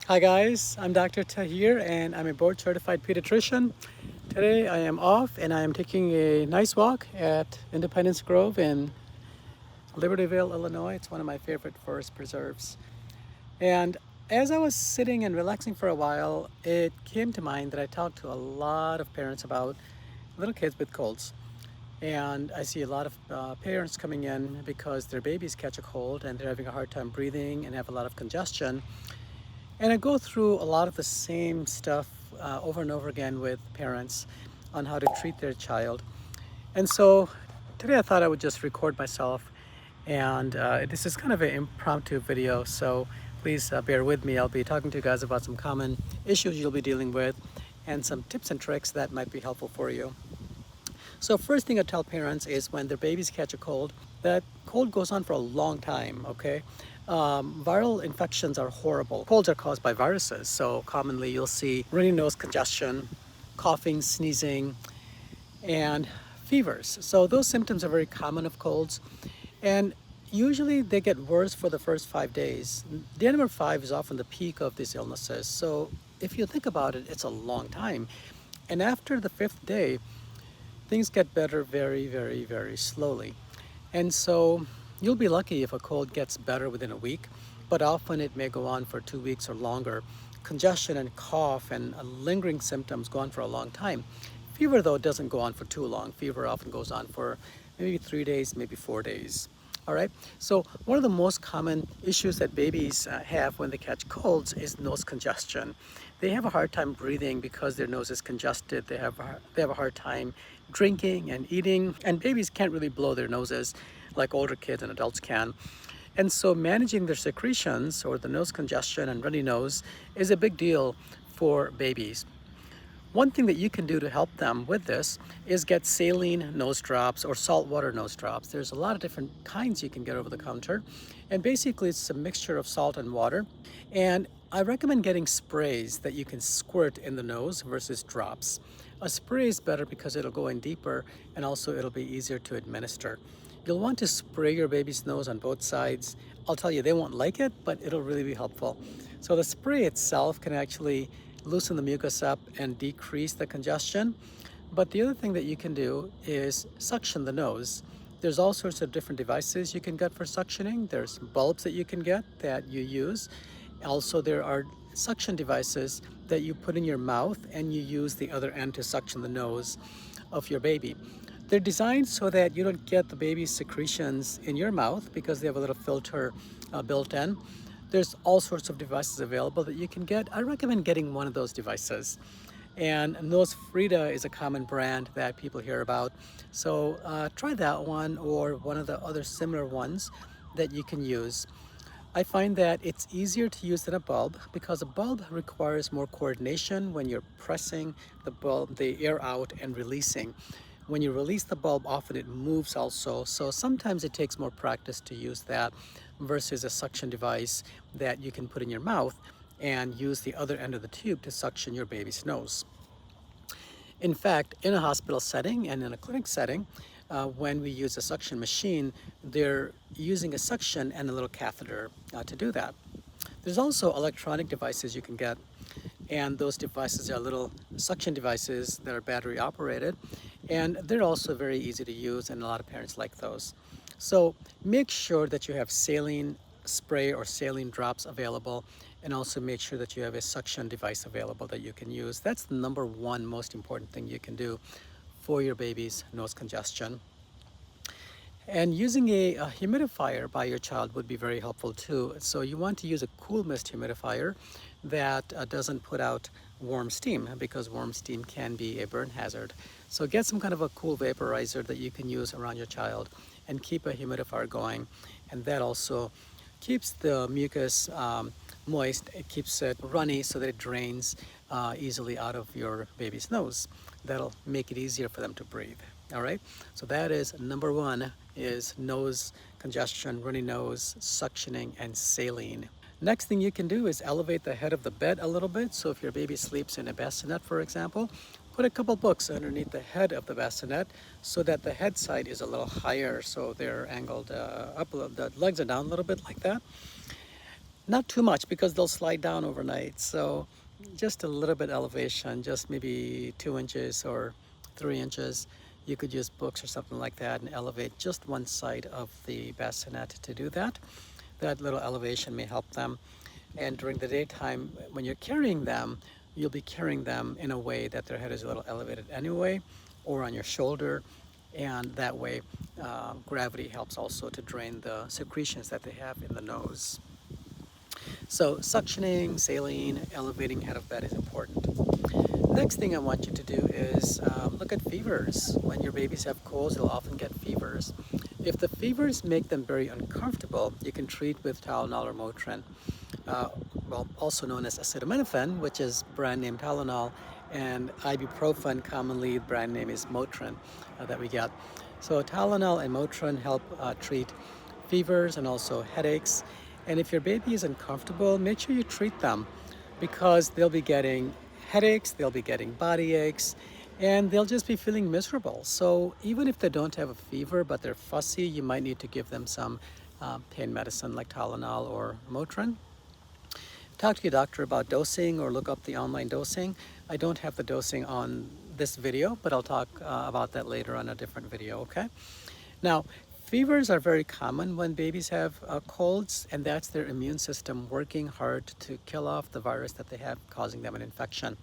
Hi guys, I'm Dr. Tahir and I'm a board certified pediatrician. Today I am off and I am taking a nice walk at Independence Grove in Libertyville, Illinois. It's one of my favorite forest preserves. And as I was sitting and relaxing for a while, it came to mind that I talked to a lot of parents about little kids with colds. And I see a lot of parents coming in because their babies catch a cold and they're having a hard time breathing and have a lot of congestion. And I go through a lot of the same stuff over and over again with parents on how to treat their child. And so today I thought I would just record myself, and this is kind of an impromptu video, so please bear with me. I'll be talking to you guys about some common issues you'll be dealing with and some tips and tricks that might be helpful for you. So first thing I tell parents is when their babies catch a cold, that cold goes on for a long time, okay? Viral infections are horrible. Colds are caused by viruses, so commonly you'll see runny nose, congestion, coughing, sneezing, and fevers. So those symptoms are very common of colds, and usually they get worse for the first 5 days. Day number 5 is often the peak of these illnesses. So if you think about it, it's a long time. And after the 5th day, things get better very, very, very slowly. And so you'll be lucky if a cold gets better within a week, but often it may go on for 2 weeks or longer. Congestion and cough and lingering symptoms go on for a long time. Fever, though, doesn't go on for too long. Fever often goes on for maybe 3 days, maybe 4 days. All right, so one of the most common issues that babies have when they catch colds is nose congestion. They have a hard time breathing because their nose is congested. They have a hard time drinking and eating, and babies can't really blow their noses like older kids and adults can. And so managing their secretions, or the nose congestion and runny nose, is a big deal for babies. One thing that you can do to help them with this is get saline nose drops or saltwater nose drops. There's a lot of different kinds you can get over the counter. And basically it's a mixture of salt and water. And I recommend getting sprays that you can squirt in the nose versus drops. A spray is better because it'll go in deeper and also it'll be easier to administer. You'll want to spray your baby's nose on both sides. I'll tell you, they won't like it, but it'll really be helpful. So the spray itself can actually loosen the mucus up and decrease the congestion. But the other thing that you can do is suction the nose. There's all sorts of different devices you can get for suctioning. There's bulbs that you can get that you use. Also, there are suction devices that you put in your mouth and you use the other end to suction the nose of your baby. They're designed so that you don't get the baby's secretions in your mouth because they have a little filter built in. There's all sorts of devices available that you can get. I recommend getting one of those devices. And Nosefrida is a common brand that people hear about. So try that one or one of the other similar ones that you can use. I find that it's easier to use than a bulb because a bulb requires more coordination when you're pressing the air out and releasing. When you release the bulb, often it moves also, so sometimes it takes more practice to use that versus a suction device that you can put in your mouth and use the other end of the tube to suction your baby's nose. In fact, in a hospital setting and in a clinic setting, when we use a suction machine, they're using a suction and a little catheter to do that. There's also electronic devices you can get, and those devices are little suction devices that are battery operated, and they're also very easy to use, and a lot of parents like those. So make sure that you have saline spray or saline drops available, and also make sure that you have a suction device available that you can use. That's the number one most important thing you can do for your baby's nose congestion. And using a humidifier by your child would be very helpful too. So you want to use a cool mist humidifier that doesn't put out warm steam, because warm steam can be a burn hazard. So get some kind of a cool vaporizer that you can use around your child and keep a humidifier going. And that also keeps the mucus moist. It keeps it runny so that it drains easily out of your baby's nose. That'll make it easier for them to breathe. All right, so that is number one, is nose congestion, runny nose, suctioning, and saline. Next thing you can do is elevate the head of the bed a little bit. So if your baby sleeps in a bassinet, for example, put a couple books underneath the head of the bassinet so that the head side is a little higher, so they're angled up, the legs are down a little bit like that. Not too much because they'll slide down overnight. So just a little bit elevation, just maybe 2 inches or 3 inches. You could use books or something like that and elevate just one side of the bassinet to do that. That little elevation may help them. And during the daytime, when you're carrying them, you'll be carrying them in a way that their head is a little elevated anyway, or on your shoulder. And that way, gravity helps also to drain the secretions that they have in the nose. So suctioning, saline, elevating head of bed is important. Next thing I want you to do is look at fevers. When your babies have colds, they'll often get fevers. If the fevers make them very uncomfortable, you can treat with Tylenol or Motrin, also known as acetaminophen, which is brand name Tylenol, and ibuprofen, commonly brand name is Motrin that we get. So Tylenol and Motrin help treat fevers and also headaches. And if your baby is uncomfortable, make sure you treat them because they'll be getting headaches, they'll be getting body aches, and they'll just be feeling miserable. So even if they don't have a fever but they're fussy, you might need to give them some pain medicine like Tylenol or Motrin. Talk to your doctor about dosing or look up the online dosing. I don't have the dosing on this video, but I'll talk about that later on a different video, okay? Now, fevers are very common when babies have colds, and that's their immune system working hard to kill off the virus that they have, causing them an infection.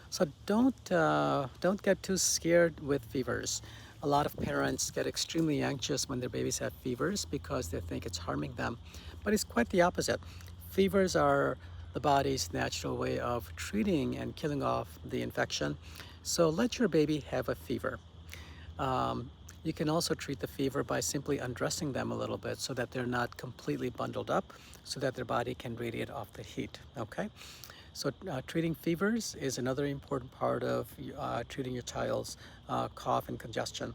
So don't get too scared with fevers. A lot of parents get extremely anxious when their babies have fevers because they think it's harming them, but it's quite the opposite. Fevers are the body's natural way of treating and killing off the infection. So let your baby have a fever. You can also treat the fever by simply undressing them a little bit so that they're not completely bundled up, so that their body can radiate off the heat, okay? So treating fevers is another important part of treating your child's cough and congestion.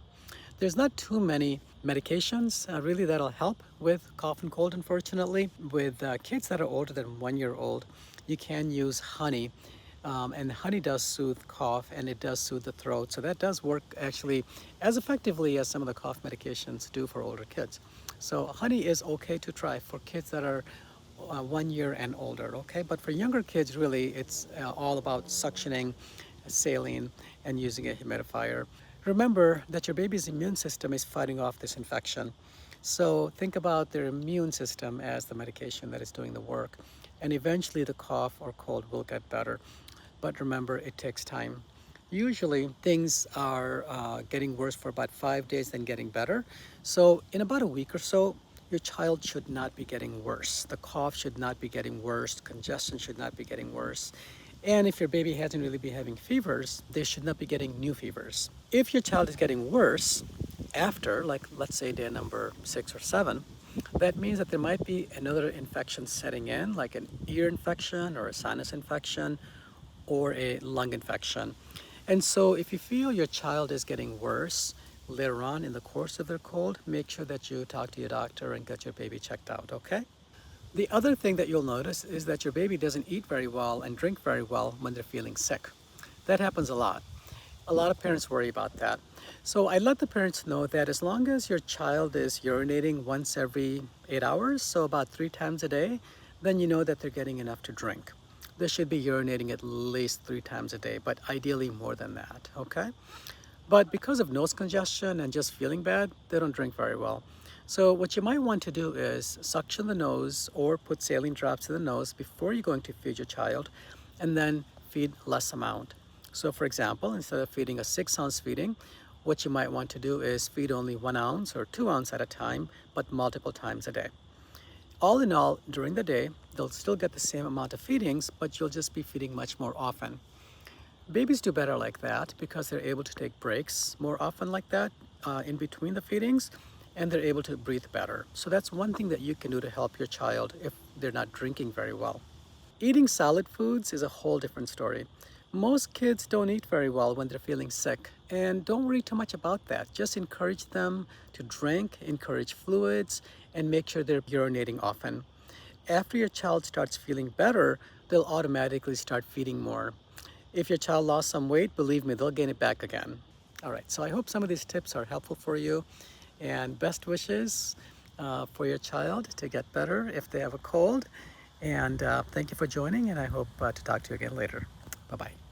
There's not too many medications really that'll help with cough and cold, unfortunately. With kids that are older than 1 year old, you can use honey. And honey does soothe cough and it does soothe the throat. So that does work actually as effectively as some of the cough medications do for older kids. So honey is okay to try for kids that are 1 year and older, okay? But for younger kids, really, it's all about suctioning, saline, and using a humidifier. Remember that your baby's immune system is fighting off this infection. So think about their immune system as the medication that is doing the work. And eventually the cough or cold will get better. But remember, it takes time. Usually things are getting worse for about 5 days, then getting better. So in about a week or so, your child should not be getting worse. The cough should not be getting worse. Congestion should not be getting worse. And if your baby hasn't really been having fevers, they should not be getting new fevers. If your child is getting worse after, like let's say day number 6 or 7, that means that there might be another infection setting in, like an ear infection or a sinus infection or a lung infection. And so if you feel your child is getting worse later on in the course of their cold, make sure that you talk to your doctor and get your baby checked out, okay? The other thing that you'll notice is that your baby doesn't eat very well and drink very well when they're feeling sick. That happens a lot. A lot of parents worry about that. So I let the parents know that as long as your child is urinating once every 8 hours, so about 3 times a day, then you know that they're getting enough to drink. They should be urinating at least 3 times a day, but ideally more than that, okay? But because of nose congestion and just feeling bad, they don't drink very well. So what you might want to do is suction the nose or put saline drops in the nose before you're going to feed your child, and then feed less amount. So for example, instead of feeding a 6-ounce feeding, what you might want to do is feed only 1 ounce or 2 ounces at a time, but multiple times a day. All in all, during the day, they'll still get the same amount of feedings, but you'll just be feeding much more often. Babies do better like that because they're able to take breaks more often like that in between the feedings, and they're able to breathe better. So that's one thing that you can do to help your child if they're not drinking very well. Eating solid foods is a whole different story. Most kids don't eat very well when they're feeling sick, and don't worry too much about that. Just encourage them to drink, encourage fluids, and make sure they're urinating often. After your child starts feeling better, they'll automatically start feeding more. If your child lost some weight, believe me, they'll gain it back again. All right, so I hope some of these tips are helpful for you, and best wishes for your child to get better if they have a cold. And thank you for joining, and I hope to talk to you again later. Bye-bye.